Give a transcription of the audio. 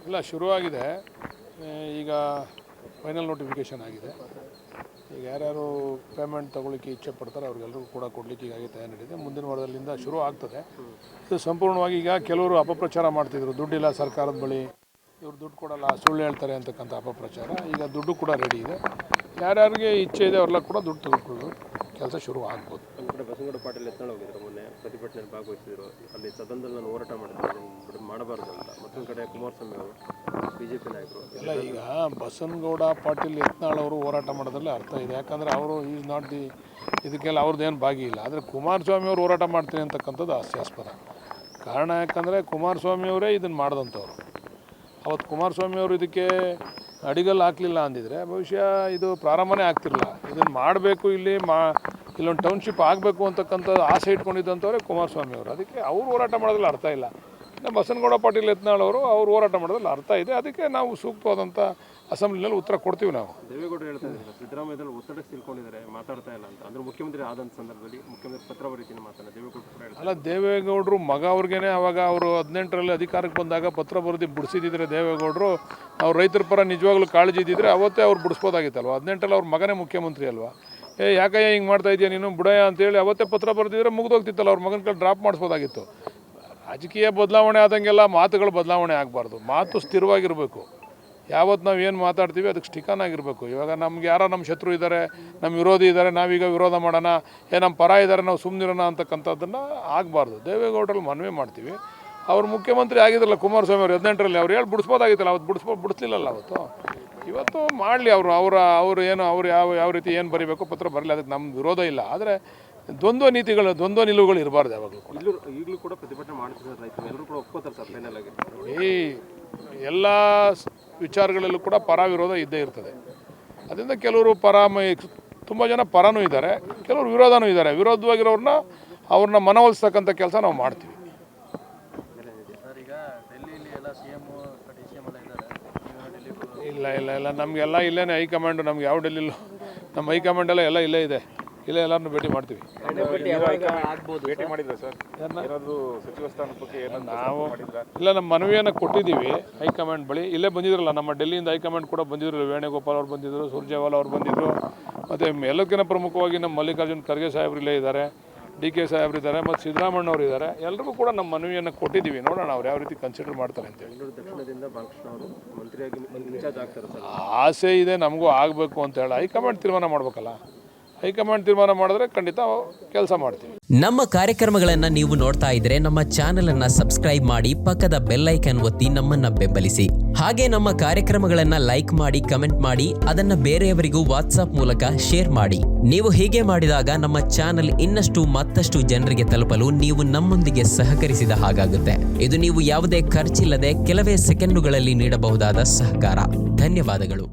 ಇಲ್ಲ ಶುರುವಾಗಿದೆ. ಈಗ ಫೈನಲ್ ನೋಟಿಫಿಕೇಷನ್ ಆಗಿದೆ. ಈಗ ಯಾರ್ಯಾರು ಪೇಮೆಂಟ್ ತೊಗೊಳ್ಳಿಕ್ಕೆ ಇಚ್ಛೆ ಪಡ್ತಾರೆ ಅವ್ರಿಗೆಲ್ಲರಿಗೂ ಕೂಡ ಕೊಡಲಿಕ್ಕೆ ಈಗಾಗಲೇ ತಯಾರಿ ನಡೆದಿದೆ. ಮುಂದಿನ ವಾರದಲ್ಲಿಂದ ಶುರು ಆಗ್ತದೆ. ಇದು ಸಂಪೂರ್ಣವಾಗಿ ಈಗ ಕೆಲವರು ಅಪಪ್ರಚಾರ ಮಾಡ್ತಿದ್ರು, ದುಡ್ಡಿಲ್ಲ ಸರ್ಕಾರದ ಬಳಿ, ಇವ್ರು ದುಡ್ಡು ಕೊಡಲ್ಲ, ಸುಳ್ಳು ಹೇಳ್ತಾರೆ ಅಂತಕ್ಕಂಥ ಅಪಪ್ರಚಾರ. ಈಗ ದುಡ್ಡು ಕೂಡ ರೆಡಿ ಇದೆ. ಯಾರ್ಯಾರಿಗೆ ಇಚ್ಛೆ ಇದೆ ಅವ್ರೆಲ್ಲ ಕೂಡ ದುಡ್ಡು ತೆಗೆದುಕೊಳ್ಳೋದು ಕೆಲಸ ಶುರು ಆಗ್ಬೋದು. ಒಂದು ಕಡೆ ಬಸನಗೌಡ ಪಾಟೀಲ್ ಯತ್ನಾಳ್ ಹೋಗಿದ್ರು, ಮೊನ್ನೆ ಪ್ರತಿಭಟನೆಯಲ್ಲಿ ಭಾಗವಹಿಸಿದ್ರು. ಅಲ್ಲಿ ಸದನದಲ್ಲಿ ನಾನು ಹೋರಾಟ ಮಾಡಿದ್ರು ಮಾಡಬಾರ್ದು ಅಂತ. ಮತ್ತೊಂದು ಕಡೆ ಕುಮಾರಸ್ವಾಮಿ ಅವರು BJP ನಾಯಕರು ಇಲ್ಲ, ಈಗ ಬಸನಗೌಡ ಪಾಟೀಲ್ ಯತ್ನಾಳ್ ಅವರು ಹೋರಾಟ ಮಾಡೋದ್ರಲ್ಲಿ ಅರ್ಥ ಇದೆ. ಯಾಕಂದರೆ ಅವರು ಈಸ್ ನಾಟ್ ದಿ ಇದಕ್ಕೆಲ್ಲ ಅವ್ರದ್ದೇನು ಭಾಗಿ ಇಲ್ಲ. ಆದರೆ ಕುಮಾರಸ್ವಾಮಿ ಅವರು ಹೋರಾಟ ಮಾಡ್ತೀನಿ ಅಂತಕ್ಕಂಥದ್ದು ಹಾಸ್ಯಾಸ್ಪದ. ಕಾರಣ ಯಾಕಂದರೆ ಕುಮಾರಸ್ವಾಮಿ ಅವರೇ ಇದನ್ನು ಮಾಡಿದಂಥವ್ರು. ಅವತ್ತು ಕುಮಾರಸ್ವಾಮಿ ಅವರು ಇದಕ್ಕೆ ಅಡಿಗಲ್ಲು ಹಾಕಲಿಲ್ಲ ಅಂದಿದ್ರೆ ಬಹುಶಃ ಇದು ಪ್ರಾರಂಭನೇ ಆಗ್ತಿರಲಿಲ್ಲ. ಇದನ್ನು ಮಾಡಬೇಕು, ಇಲ್ಲೊಂದು ಟೌನ್ಶಿಪ್ ಆಗಬೇಕು ಅಂತಕ್ಕಂಥದ್ದು ಆಸೆ ಇಟ್ಕೊಂಡಿದ್ದಂಥವ್ರೆ ಕುಮಾರಸ್ವಾಮಿ ಅವರು. ಅದಕ್ಕೆ ಅವ್ರು ಹೋರಾಟ ಮಾಡೋದ್ರಲ್ಲಿ ಅರ್ಥ ಇಲ್ಲ. ಇನ್ನು ಬಸನಗೌಡ ಪಾಟೀಲ್ ಯತ್ನಾಳ್ ಅವರು ಹೋರಾಟ ಮಾಡೋದ್ರಲ್ಲಿ ಅರ್ಥ ಇದೆ. ಅದಕ್ಕೆ ನಾವು ಸೂಕ್ತವಾದಂಥ ಅಸೆಂಬ್ಲಿನಲ್ಲಿ ಉತ್ತರ ಕೊಡ್ತೀವಿ. ನಾವು ದೇವೇಗೌಡರು ಹೇಳ್ತಾ ಇದ್ದಾರೆ ಸಿದ್ದರಾಮಯ್ಯದಲ್ಲಿ ಒತ್ತಡಕ್ಕೆ ತಿಳ್ಕೊಂಡಿದ್ದಾರೆ, ಮಾತಾಡ್ತಾ ಇಲ್ಲ ಅಂತ. ಅಂದರೆ ಮುಖ್ಯಮಂತ್ರಿ ಆದಂಥ ಸಂದರ್ಭದಲ್ಲಿ ಮುಖ್ಯಮಂತ್ರಿ ಪತ್ರ ಬರೀತೀನಿ ಮಾತಾಡ್ತಾರೆ ದೇವೇಗೌಡರು ಕೂಡ ಹೇಳ್ತಾರೆ. ಅಲ್ಲ, ದೇವೇಗೌಡರು ಮಗ ಅವ್ರಿಗೇನೆ ಅವಾಗ ಅವರು 18ರಲ್ಲಿ ಅಧಿಕಾರಕ್ಕೆ ಬಂದಾಗ ಪತ್ರ ಬರೆದು ಬಿಡಿಸಿದ್ರೆ ದೇವೇಗೌಡರು ಅವ್ರು ರೈತರ ಪರ ನಿಜವಾಗ್ಲೂ ಕಾಳಜಿ ಇದ್ದಿದ್ರೆ ಅವತ್ತೇ ಅವ್ರು ಬಿಡಿಸ್ಬೋದಾಗಿತ್ತಲ್ವ. 18ರಲ್ಲಿ ಅವ್ರ ಮಗನೇ ಮುಖ್ಯಮಂತ್ರಿ ಅಲ್ವಾ. ಯಾಕಯ್ಯ ಹಿಂಗೆ ಮಾಡ್ತಾ ಇದೆಯಾ ನೀನು ಬುಡಯ್ಯ ಅಂತೇಳಿ ಅವತ್ತೇ ಪತ್ರ ಬರೆದಿದ್ರೆ ಮುಗಿದೋಗ್ತಿತ್ತಲ್ಲ. ಅವ್ರ ಮಗನ ಕಡೆ ಡ್ರಾಪ್ ಮಾಡಿಸ್ಬೋದಾಗಿತ್ತು. ರಾಜಕೀಯ ಬದಲಾವಣೆ ಆದಂಗೆಲ್ಲ ಮಾತುಗಳು ಬದಲಾವಣೆ ಆಗಬಾರ್ದು. ಮಾತು ಸ್ಥಿರವಾಗಿರಬೇಕು. ಯಾವತ್ತು ನಾವು ಏನು ಮಾತಾಡ್ತೀವಿ ಅದಕ್ಕೆ ಸ್ಟಿಕನ್ ಆಗಿರಬೇಕು. ಇವಾಗ ನಮ್ಗೆ ಯಾರೋ ನಮ್ಮ ಶತ್ರು ಇದ್ದಾರೆ, ನಮ್ಮ ವಿರೋಧಿ ಇದ್ದಾರೆ, ನಾವೀಗ ವಿರೋಧ ಮಾಡೋಣ, ನಮ್ಮ ಪರ ಇದ್ದಾರೆ ನಾವು ಸುಮ್ಮನಿರೋಣ ಅಂತಕ್ಕಂಥದ್ದನ್ನು ಆಗಬಾರ್ದು. ದೇವೇಗೌಡರಲ್ಲಿ ಮನವಿ ಮಾಡ್ತೀವಿ. ಅವ್ರು ಮುಖ್ಯಮಂತ್ರಿ ಆಗಿದ್ರಲ್ಲ ಕುಮಾರಸ್ವಾಮಿ ಅವರು 18ರಲ್ಲಿ, ಅವ್ರು ಹೇಳಿ ಬಿಡಿಸ್ಬೋದಾಗಿತ್ತಲ್ಲ. ಅವತ್ತು ಬಿಡಿಸ್ಲಿಲ್ಲಲ್ಲ. ಇವತ್ತು ಮಾಡಲಿ. ಅವರು ಏನು ಯಾವ ರೀತಿ ಏನು ಬರೀಬೇಕು ಪತ್ರ ಬರಲಿ, ಅದಕ್ಕೆ ನಮ್ಮ ವಿರೋಧ ಇಲ್ಲ. ಆದರೆ ದ್ವಂದ್ವ ನಿಲುವುಗಳು ಇರಬಾರ್ದು ಯಾವಾಗಲೂ ಕೂಡ. ಈಗಲೂ ಕೂಡ ಪ್ರತಿಭಟನೆ ಮಾಡ್ತಿದ್ದಾರೆ ರೈತರು, ಎಲ್ಲರೂ ಕೂಡ ಒಪ್ಕೋತಾರೆ ಸರ್ ಫೈನಲ್ ಆಗಿ. ಎಲ್ಲ ವಿಚಾರಗಳಲ್ಲೂ ಕೂಡ ಪರ ವಿರೋಧ ಇದ್ದೇ ಇರ್ತದೆ. ಅದರಿಂದ ಕೆಲವರು ತುಂಬ ಜನ ಪರನೂ ಇದ್ದಾರೆ, ಕೆಲವರು ವಿರೋಧನೂ ಇದ್ದಾರೆ. ಅವ್ರನ್ನ ಮನವೊಲಿಸ್ತಕ್ಕಂಥ ಕೆಲಸ ನಾವು ಮಾಡ್ತೀವಿ. ಇಲ್ಲ ನಮಗೆಲ್ಲ ಇಲ್ಲೇ ಹೈಕಮಾಂಡು. ನಮ್ಗೆ ಯಾವ ಡೆಲ್ಲಿಲೂ ನಮ್ಮ ಹೈಕಮಾಂಡ್ ಎಲ್ಲ ಇಲ್ಲೇ ಇದೆ. ಎಲ್ಲರನ್ನೂ ಭೇಟಿ ಮಾಡ್ತೀವಿ. ಭೇಟಿ ಮಾಡಿದ್ರೆ ಸರ್ ಸಚಿವ ಸ್ಥಾನದ ಬಗ್ಗೆ ನಾವು ನಮ್ಮ ಮನವಿಯನ್ನು ಕೊಟ್ಟಿದ್ದೀವಿ ಹೈಕಮಾಂಡ್ ಬಳಿ. ಇಲ್ಲೇ ಬಂದಿದ್ರಲ್ಲ, ನಮ್ಮ ಡೆಲ್ಲಿಯಿಂದ ಹೈಕಮಾಂಡ್ ಕೂಡ ಬಂದಿದ್ರು. ವೇಣುಗೋಪಾಲ್ ಅವ್ರು ಬಂದಿದ್ದರು, ಸುರ್ಜೇವಾಲಾ ಅವ್ರು ಬಂದಿದ್ದರು. ಮತ್ತು ಎಲ್ಲಕ್ಕಿಂತ ಪ್ರಮುಖವಾಗಿ ನಮ್ಮ ಮಲ್ಲಿಕಾರ್ಜುನ್ ಖರ್ಗೆ ಸಾಹೇಬ್ರು ಇಲ್ಲೇ ಇದ್ದಾರೆ, DK ಸಾಹೇಬ್ರು ಇದ್ದಾರೆ, ಮತ್ತು ಸಿದ್ದರಾಮಣ್ಣವ್ರು ಇದ್ದಾರೆ. ಎಲ್ರಿಗೂ ಕೂಡ ನಮ್ಮ ಮನವಿಯನ್ನು ಕೊಟ್ಟಿದ್ದೀವಿ. ನೋಡೋಣ ಅವ್ರು ಯಾವ ರೀತಿ ಕನ್ಸಿಡರ್ ಮಾಡ್ತಾರೆ ಅಂತೇಳಿ. ದಕ್ಷಿಣದಿಂದ ಬಾಲಕೃಷ್ಣ ಅವರು ಮಂತ್ರಿಯಾಗಿ ಇನ್ಚಾರ್ಜ್ ಆಗ್ತಾರೆ ಸರ್. ಆಸೆ ಇದೆ ನಮಗೂ ಆಗಬೇಕು ಅಂತ ಹೇಳಿ. ಹೈಕಮಾಂಡ್ ತೀರ್ಮಾನ ಮಾಡಬೇಕಲ್ಲ. ಹೈಕಮಾಂಡ್ ತೀರ್ಮಾನ ಮಾಡಿದ್ರೆ ಖಂಡಿತ ಕೆಲಸ ಮಾಡ್ತೀವಿ. ನಮ್ಮ ಕಾರ್ಯಕ್ರಮಗಳನ್ನು ನೀವು ನೋಡ್ತಾ ಇದ್ರೆ ನಮ್ಮ ಚಾನೆಲ್ ಅನ್ನ ಸಬ್ಸ್ಕ್ರೈಬ್ ಮಾಡಿ, ಪಕ್ಕದ ಬೆಲ್ ಐಕಾನ್ ಒತ್ತಿ ನಮ್ಮನ್ನ ಬೆಂಬಲಿಸಿ. ಹಾಗೆ ನಮ್ಮ ಕಾರ್ಯಕ್ರಮಗಳನ್ನ ಲೈಕ್ ಮಾಡಿ, ಕಮೆಂಟ್ ಮಾಡಿ, ಅದನ್ನ ಬೇರೆಯವರಿಗೂ ವಾಟ್ಸ್ಆಪ್ ಮೂಲಕ ಶೇರ್ ಮಾಡಿ. ನೀವು ಹೀಗೆ ಮಾಡಿದಾಗ ನಮ್ಮ ಚಾನೆಲ್ ಮತ್ತಷ್ಟು ಜನರಿಗೆ ತಲುಪಲು ನೀವು ನಮ್ಮೊಂದಿಗೆ ಸಹಕರಿಸಿದ ಹಾಗಾಗುತ್ತೆ. ಇದು ನೀವು ಯಾವುದೇ ಖರ್ಚಿಲ್ಲದೆ ಕೆಲವೇ ಸೆಕೆಂಡುಗಳಲ್ಲಿ ನೀಡಬಹುದಾದ ಸಹಕಾರ. ಧನ್ಯವಾದಗಳು.